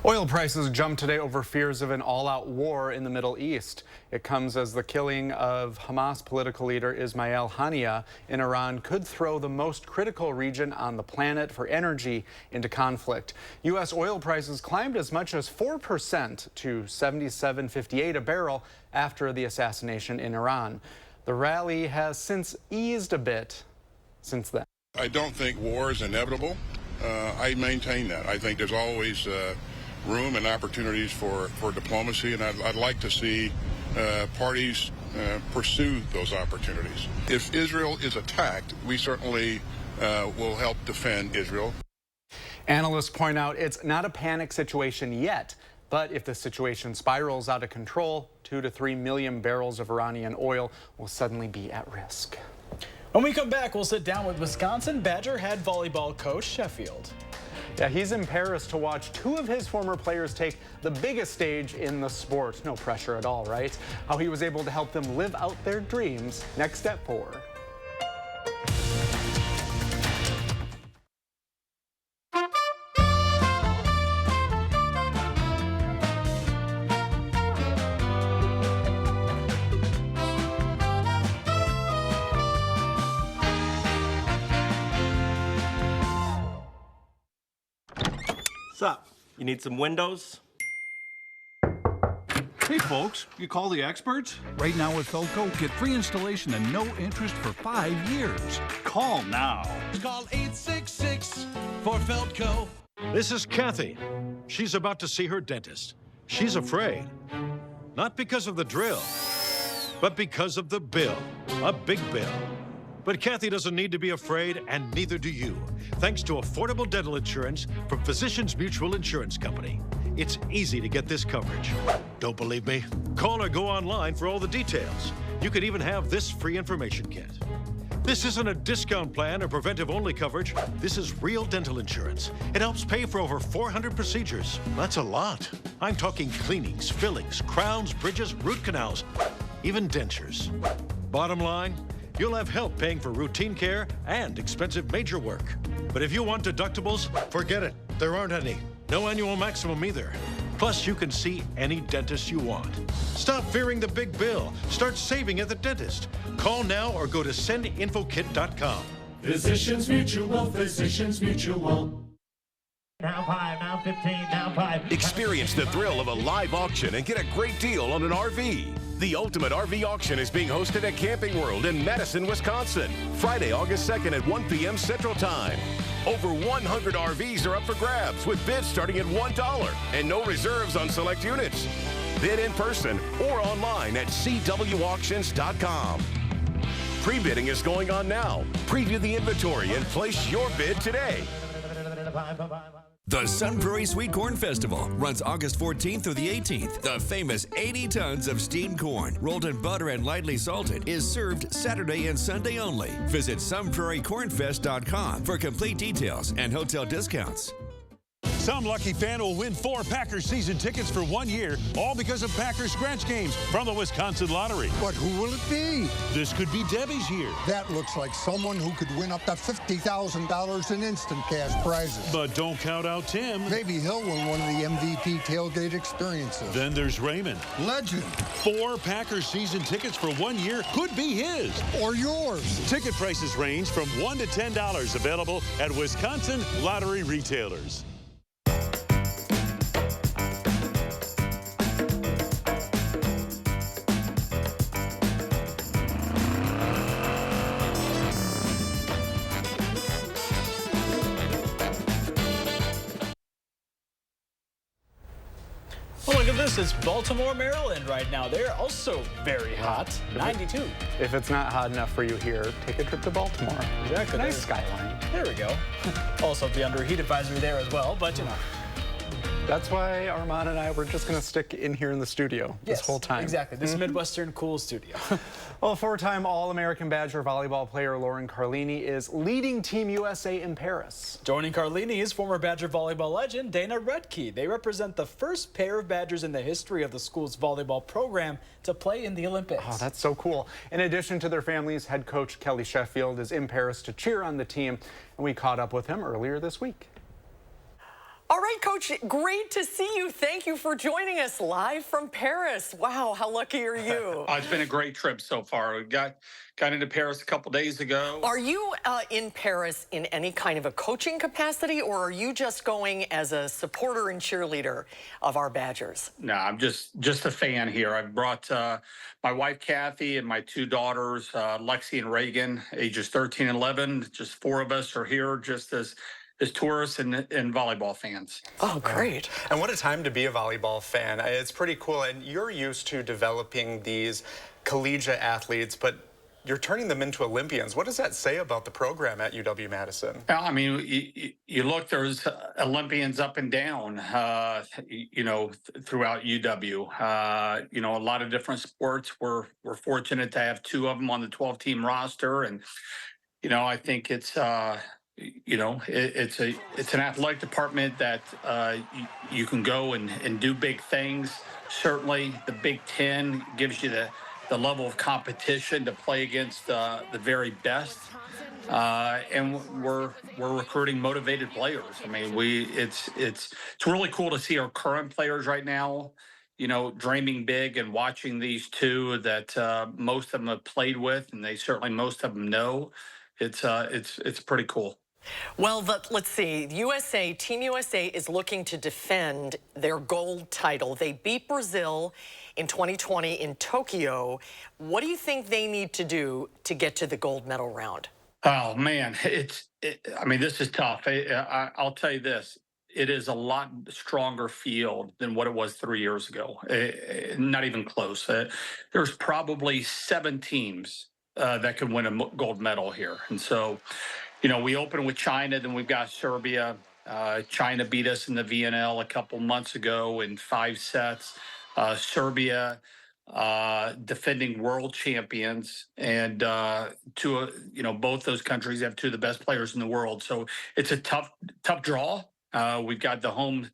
Oil prices jumped today over fears of an all-out war in the Middle East. It comes as the killing of Hamas political leader Ismail Haniyeh in Iran could throw the most critical region on the planet for energy into conflict. U.S. oil prices climbed as much as 4% to $77.58 a barrel after the assassination in Iran. The rally has since eased a bit since then. I don't think war is inevitable. I maintain that. I think there's always room and opportunities for diplomacy, and I'd like to see parties pursue those opportunities. If Israel is attacked, we certainly will help defend Israel. Analysts point out it's not a panic situation yet, but if the situation spirals out of control, 2 to 3 million barrels of Iranian oil will suddenly be at risk. When we come back, we'll sit down with Wisconsin Badger head volleyball coach Sheffield. Yeah, he's in Paris to watch two of his former players take the biggest stage in the sport. No pressure at all, right? How he was able to help them live out their dreams. Next at 4. What's up? You need some windows? Hey folks, you call the experts? Right now with Felco, get free installation and no interest for 5 years. Call now. Call 866 for Felco. This is Kathy. She's about to see her dentist. She's afraid. Not because of the drill, but because of the bill. A big bill. But Kathy doesn't need to be afraid, and neither do you, thanks to affordable dental insurance from Physicians Mutual Insurance Company. It's easy to get this coverage. Don't believe me? Call or go online for all the details. You could even have this free information kit. This isn't a discount plan or preventive-only coverage. This is real dental insurance. It helps pay for over 400 procedures. That's a lot. I'm talking cleanings, fillings, crowns, bridges, root canals, even dentures. Bottom line, you'll have help paying for routine care and expensive major work. But if you want deductibles, forget it. There aren't any. No annual maximum either. Plus, you can see any dentist you want. Stop fearing the big bill. Start saving at the dentist. Call now or go to sendinfokit.com. Physicians Mutual, Physicians Mutual. Now 5, now 15, now 5. Experience the thrill of a live auction and get a great deal on an RV. The Ultimate RV Auction is being hosted at Camping World in Madison, Wisconsin, Friday, August 2nd at 1 p.m. Central Time. Over 100 RVs are up for grabs with bids starting at $1 and no reserves on select units. Bid in person or online at cwauctions.com. Pre-bidding is going on now. Preview the inventory and place your bid today. The Sun Prairie Sweet Corn Festival runs August 14th through the 18th. The famous 80 tons of steamed corn, rolled in butter and lightly salted, is served Saturday and Sunday only. Visit sunprairiecornfest.com for complete details and hotel discounts. Some lucky fan will win 4 Packers season tickets for 1 year, all because of Packers scratch games from the Wisconsin Lottery. But who will it be? This could be Debbie's year. That looks like someone who could win up to $50,000 in instant cash prizes. But don't count out Tim. Maybe he'll win one of the MVP tailgate experiences. Then there's Raymond. Legend. 4 Packers season tickets for 1 year could be his. Or yours. Ticket prices range from $1 to $10, available at Wisconsin Lottery retailers. Well, look at this. It's Baltimore, Maryland right now. They're also very hot. 92. If it's not hot enough for you here, take a trip to Baltimore. Exactly. Nice skyline. There we go. Also the under heat advisory there as well, but you know. That's why Armand and I were just going to stick in here in the studio this whole time. Exactly. This Midwestern cool studio. Well, 4-time All-American Badger volleyball player Lauren Carlini is leading Team USA in Paris. Joining Carlini is former Badger volleyball legend Dana Rudke. They represent the first pair of Badgers in the history of the school's volleyball program to play in the Olympics. Oh, that's so cool. In addition to their families, head coach Kelly Sheffield is in Paris to cheer on the team, and we caught up with him earlier this week. All right, Coach, great to see you. Thank you for joining us live from Paris. Wow, how lucky are you? It's been a great trip so far. We got into Paris a couple days ago. Are you in Paris in any kind of a coaching capacity, or are you just going as a supporter and cheerleader of our Badgers? No, I'm just a fan here. I brought my wife, Kathy, and my 2 daughters, Lexi and Reagan, ages 13 and 11. Just 4 of us are here just as tourists and volleyball fans. Oh, great. And what a time to be a volleyball fan. It's pretty cool. And you're used to developing these collegiate athletes, but you're turning them into Olympians. What does that say about the program at UW-Madison? I mean, you look, there's Olympians up and down, throughout UW. A lot of different sports. We're fortunate to have 2 of them on the 12-team roster. And, I think it's... it's an athletic department that you can go and do big things. Certainly, the Big Ten gives you the level of competition to play against the very best. And we're recruiting motivated players. I mean, it's really cool to see our current players right now, dreaming big and watching these two that most of them have played with, and they certainly most of them know. It's pretty cool. Well, let's see. Team USA is looking to defend their gold title. They beat Brazil in 2020 in Tokyo. What do you think they need to do to get to the gold medal round? Oh man, I mean, this is tough. I'll tell you this: it is a lot stronger field than what it was 3 years ago. Not even close. There's probably 7 teams that can win a gold medal here, and so, we open with China, then we've got Serbia. China beat us in the VNL a couple months ago in 5 sets. Serbia, defending world champions, and both those countries have 2 of the best players in the world. So it's a tough draw. We've got the home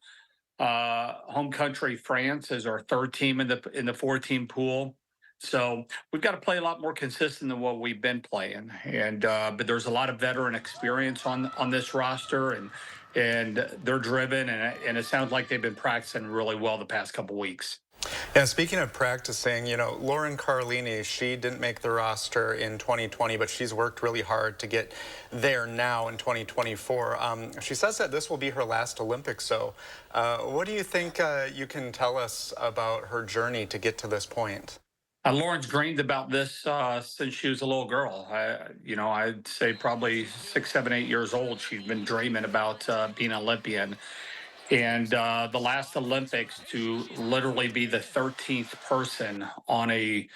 country, France, as our 3rd team in the 4-team pool. So we've got to play a lot more consistent than what we've been playing. And but there's a lot of veteran experience on this roster, and they're driven, and it sounds like they've been practicing really well the past couple weeks. Yeah, speaking of practicing, Lauren Carlini, she didn't make the roster in 2020, but she's worked really hard to get there now in 2024. She says that this will be her last Olympics. So what do you think you can tell us about her journey to get to this point? Lauren's dreamed about this since she was a little girl. I'd say probably 6, 7, 8 years old. She's been dreaming about being an Olympian. And the last Olympics, to literally be the 13th person on a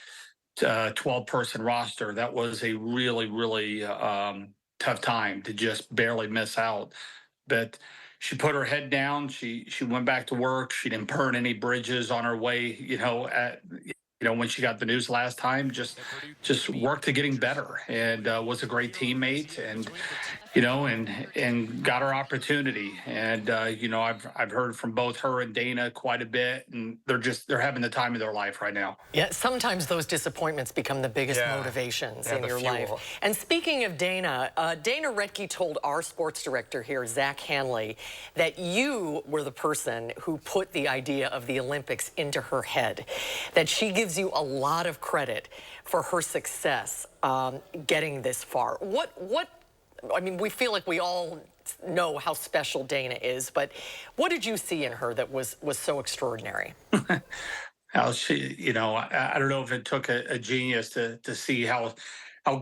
12-person roster, that was a really, really tough time to just barely miss out. But she put her head down. She went back to work. She didn't burn any bridges on her way, when she got the news last time. Just worked to getting better, and was a great teammate, and got her opportunity. And I've heard from both her and Dana quite a bit, and they're having the time of their life right now. Yeah, sometimes those disappointments become the biggest motivations in your life. And speaking of Dana, Dana Retke told our sports director here, Zach Hanley, that you were the person who put the idea of the Olympics into her head, that she gives you a lot of credit for her success getting this far. I mean, we feel like we all know how special Dana is, but what did you see in her that was so extraordinary? She, I don't know if it took a genius to see how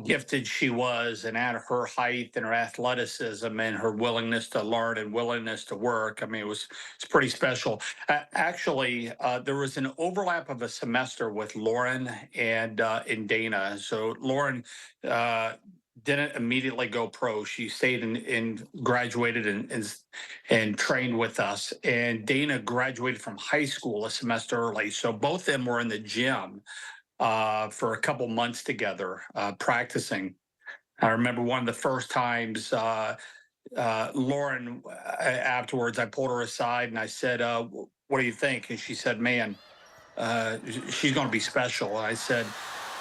gifted she was, and at her height and her athleticism and her willingness to learn and willingness to work. I mean, it's pretty special. Actually, there was an overlap of a semester with Lauren and Dana. So Lauren didn't immediately go pro. She stayed and graduated and trained with us. And Dana graduated from high school a semester early. So both of them were in the gym for a couple months together, practicing. I remember one of the first times, Lauren, afterwards, I pulled her aside and I said, what do you think? And she said, man, she's going to be special. And I said,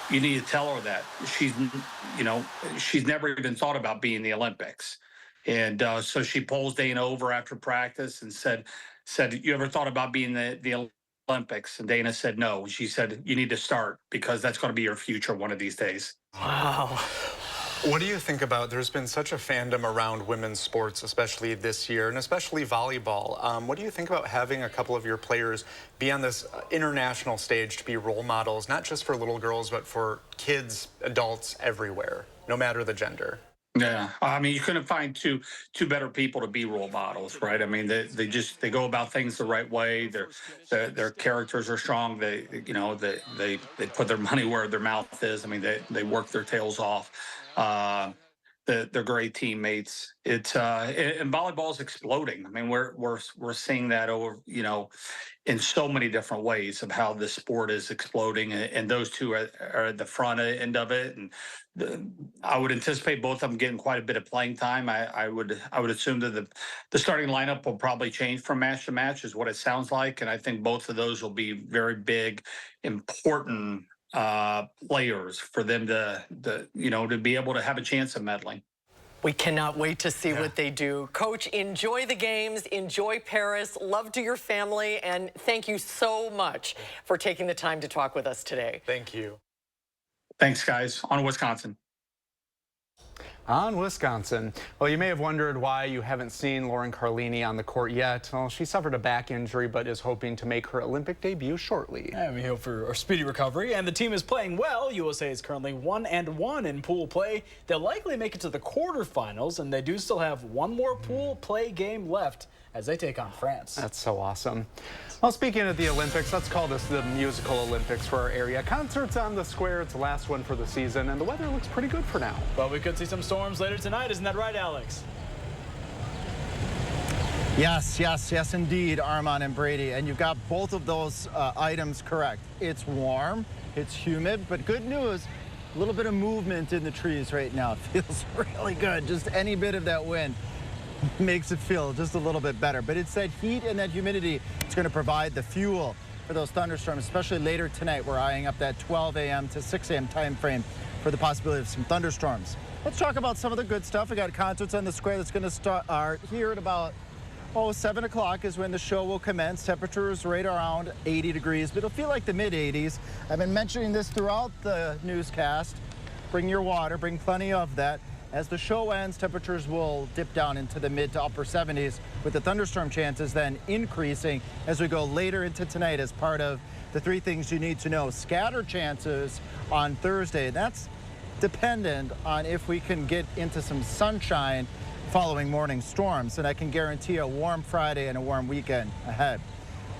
you need to tell her that she's never even thought about being in the Olympics. And so she pulls Dana over after practice and said, you ever thought about being the Olympics? And Dana said no. She said, you need to start, because that's going to be your future one of these days. Wow. What do you think about, there's been such a fandom around women's sports, especially this year, and especially volleyball. What do you think about having a couple of your players be on this international stage to be role models, not just for little girls, but for kids, adults everywhere, no matter the gender? Yeah, I mean, you couldn't find two better people to be role models, right? I mean, they go about things the right way. Their characters are strong. They put their money where their mouth is. I mean, they work their tails off. they're great teammates. And volleyball is exploding. I mean, we're seeing that over, in so many different ways of how the sport is exploding, and those two are at the front end of it. And I would anticipate both of them getting quite a bit of playing time. I would assume that the starting lineup will probably change from match to match, is what it sounds like. And I think both of those will be very big, important players for them to be able to have a chance of medaling. We cannot wait to see what they do. Coach, enjoy the games, enjoy Paris, love to your family, and thank you so much for taking the time to talk with us today. Thank you. Thanks, guys. On Wisconsin. On Wisconsin. Well, you may have wondered why you haven't seen Lauren Carlini on the court yet. Well, she suffered a back injury, but is hoping to make her Olympic debut shortly. Yeah, we hope for a speedy recovery. And the team is playing well. USA is currently 1-1 in pool play. They'll likely make it to the quarterfinals, and they do still have one more pool play game left as they take on France. That's so awesome. Well, speaking of the Olympics, let's call this the musical Olympics for our area. Concerts on the square. It's the last one for the season, and the weather looks pretty good for now. But we could see some storms later tonight. Isn't that right, Alex? Yes, indeed, Armand and Brady. And you've got both of those items correct. It's warm, it's humid, but good news, a little bit of movement in the trees right now. It feels really good. Just any bit of that wind makes it feel just a little bit better. But it's that heat and that humidity that's going to provide the fuel for those thunderstorms, especially later tonight. We're eyeing up that 12 a.m. to 6 a.m. time frame for the possibility of some thunderstorms. Let's talk about some of the good stuff. We got concerts on the square that's going to start here at about 7 o'clock is when the show will commence. Temperatures right around 80 degrees, but it'll feel like the mid-80s. I've been mentioning this throughout the newscast. Bring your water, bring plenty of that. As the show ends, temperatures will dip down into the mid to upper 70s, with the thunderstorm chances then increasing as we go later into tonight as part of the 3 things you need to know. Scatter chances on Thursday. That's dependent on if we can get into some sunshine following morning storms, and I can guarantee a warm Friday and a warm weekend ahead.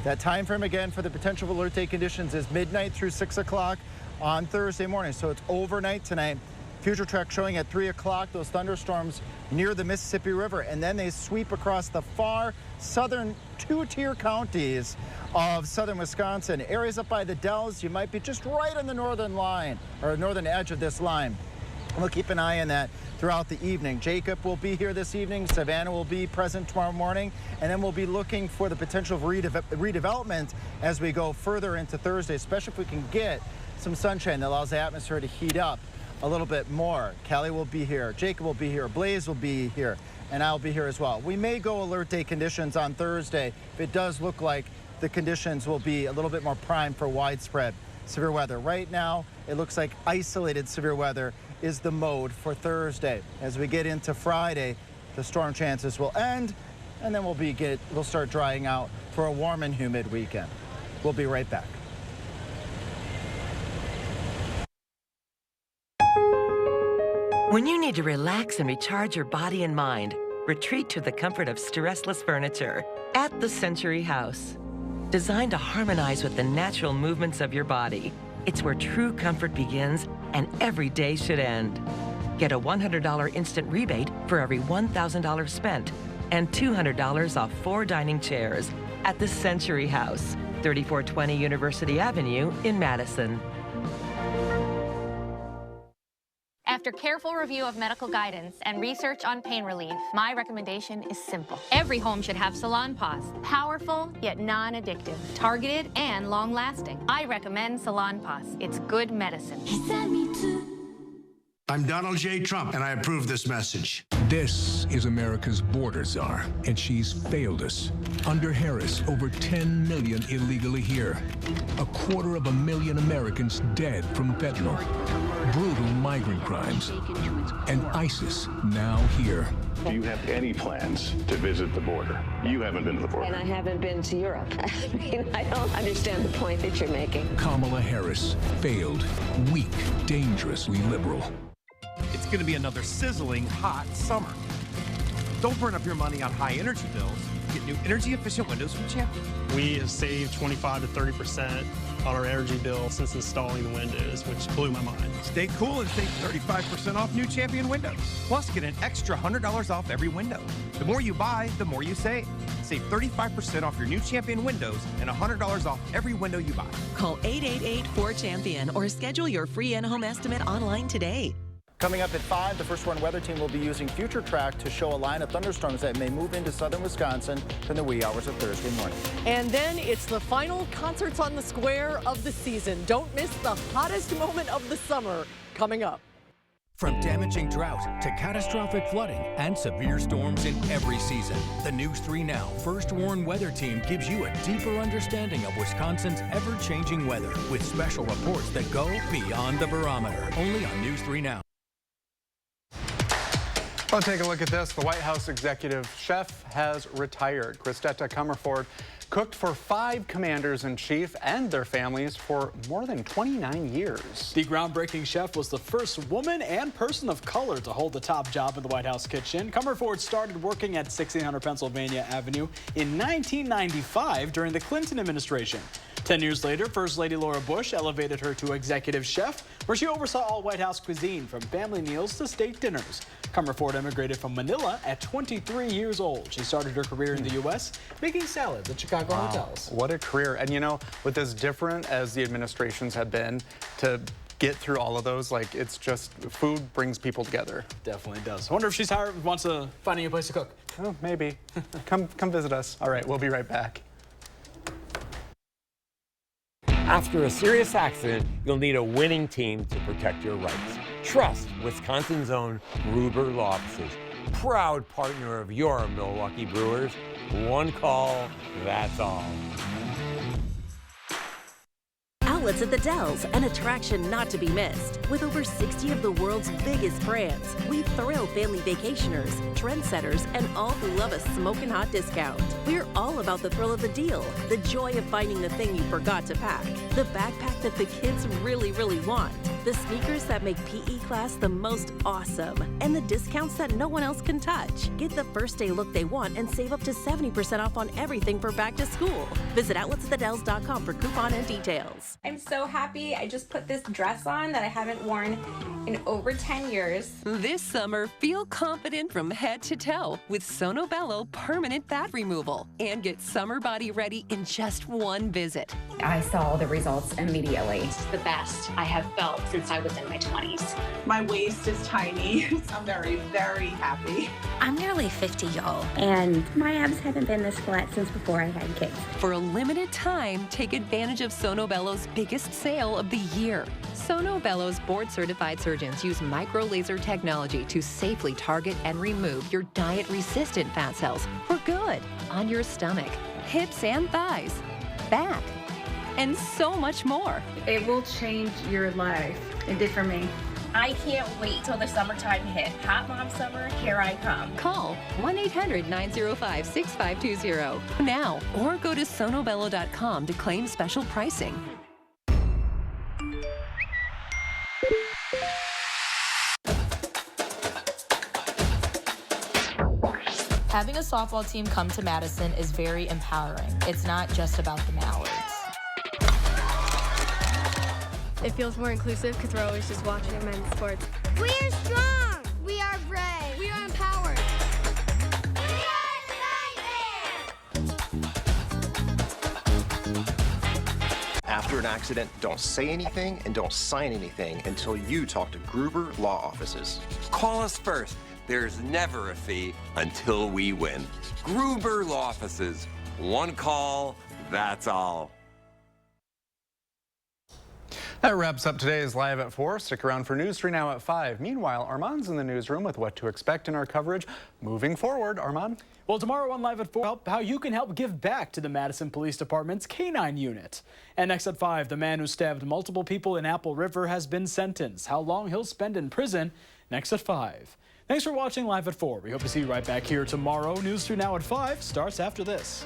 That time frame again for the potential alert day conditions is midnight through 6 o'clock on Thursday morning, so it's overnight tonight. Future track showing at 3 o'clock those thunderstorms near the Mississippi River, and then they sweep across the far southern 2-tier counties of southern Wisconsin. Areas up by the Dells, you might be just right on the northern line or northern edge of this line. We'll keep an eye on that throughout the evening. Jacob will be here this evening. Savannah will be present tomorrow morning, and then we'll be looking for the potential of redevelopment as we go further into Thursday, especially if we can get some sunshine that allows the atmosphere to heat up a little bit more. Callie will be here, Jacob will be here, Blaze will be here, and I'll be here as well. We may go alert day conditions on Thursday if it does look like the conditions will be a little bit more prime for widespread severe weather. Right now, it looks like isolated severe weather is the mode for Thursday. As we get into Friday, the storm chances will end, and then we'll start drying out for a warm and humid weekend. We'll be right back. When you need to relax and recharge your body and mind, retreat to the comfort of stressless furniture at the Century House. Designed to harmonize with the natural movements of your body, it's where true comfort begins and every day should end. Get a $100 instant rebate for every $1,000 spent and $200 off 4 dining chairs at the Century House, 3420 University Avenue in Madison. After careful review of medical guidance and research on pain relief, my recommendation is simple. Every home should have Salonpas. Powerful, yet non-addictive. Targeted and long-lasting. I recommend Salonpas. It's good medicine. I'm Donald J. Trump, and I approve this message. This is America's border czar, and she's failed us. Under Harris, over 10 million illegally here. 250,000 Americans dead from fentanyl. Brutal migrant crimes. And ISIS now here. Do you have any plans to visit the border? You haven't been to the border. And I haven't been to Europe. I mean, I don't understand the point that you're making. Kamala Harris failed, weak, dangerously liberal. It's going to be another sizzling hot summer. Don't burn up your money on high energy bills. Get new energy-efficient windows from Champion. We have saved 25 to 30% on our energy bill since installing the windows, which blew my mind. Stay cool and save 35% off new Champion windows. Plus, get an extra $100 off every window. The more you buy, the more you save. Save 35% off your new Champion windows and $100 off every window you buy. Call 888-4CHAMPION or schedule your free in-home estimate online today. Coming up at 5, the First Warn Weather Team will be using Future Track to show a line of thunderstorms that may move into southern Wisconsin in the wee hours of Thursday morning. And then it's the final concerts on the square of the season. Don't miss the hottest moment of the summer coming up. From damaging drought to catastrophic flooding and severe storms in every season, the News 3 Now First Warn Weather Team gives you a deeper understanding of Wisconsin's ever-changing weather with special reports that go beyond the barometer. Only on News 3 Now. Well, take a look at this. The White House executive chef has retired. Christetta Comerford cooked for 5 commanders-in-chief and their families for more than 29 years. The groundbreaking chef was the first woman and person of color to hold the top job in the White House kitchen. Comerford started working at 1600 Pennsylvania Avenue in 1995 during the Clinton administration. 10 years later, First Lady Laura Bush elevated her to executive chef, where she oversaw all White House cuisine from family meals to state dinners. Comerford immigrated from Manila at 23 years old. She started her career in the U.S. making salads at Chicago hotels. What a career. And you know, with as different as the administrations have been, to get through all of those, like, it's just, food brings people together. Definitely does. I wonder if she's hired, wants to find a new place to cook. Oh, maybe. Come visit us. All right, we'll be right back. After a serious accident, you'll need a winning team to protect your rights. Trust Wisconsin's own Gruber Law Offices, proud partner of your Milwaukee Brewers. One call, that's all. Outlets at the Dells, an attraction not to be missed. With over 60 of the world's biggest brands, we thrill family vacationers, trendsetters, and all who love a smoking hot discount. We're all about the thrill of the deal, the joy of finding the thing you forgot to pack, the backpack that the kids really, really want, the sneakers that make PE class the most awesome, and the discounts that no one else can touch. Get the first day look they want and save up to 70% off on everything for back to school. Visit outletsatthedells.com for coupon and details. I'm so happy. I just put this dress on that I haven't worn in over 10 years. This summer, feel confident from head to toe with Sono Bello permanent fat removal and get summer body ready in just one visit. I saw the results immediately. It's the best I have felt since I was in my 20s. My waist is tiny. I'm very, very happy. I'm nearly 50, y'all, and my abs haven't been this flat since before I had kids. For a limited time, take advantage of Sono Bello's biggest sale of the year. Sono Bello's board-certified surgeons use micro-laser technology to safely target and remove your diet-resistant fat cells for good on your stomach, hips and thighs, back, and so much more. It will change your life. It did for me. I can't wait till the summertime hit. Hot Mom Summer, here I come. Call 1-800-905-6520 now or go to sonobello.com to claim special pricing. Having a softball team come to Madison is very empowering. It's not just about the Mallards. It feels more inclusive because we're always just watching men's sports. We are strong. We are brave. We are empowered. We are After an accident, don't say anything and don't sign anything until you talk to Gruber Law Offices. Call us first. There's never a fee until we win. Gruber Law Offices. One call, that's all. That wraps up today's Live at 4. Stick around for News 3 Now at 5. Meanwhile, Armand's in the newsroom with what to expect in our coverage moving forward. Armand? Well, tomorrow on Live at 4, how you can help give back to the Madison Police Department's K-9 unit. And next at 5, the man who stabbed multiple people in Apple River has been sentenced. How long he'll spend in prison, next at 5. Thanks for watching Live at 4. We hope to see you right back here tomorrow. News 3 Now at 5 starts after this.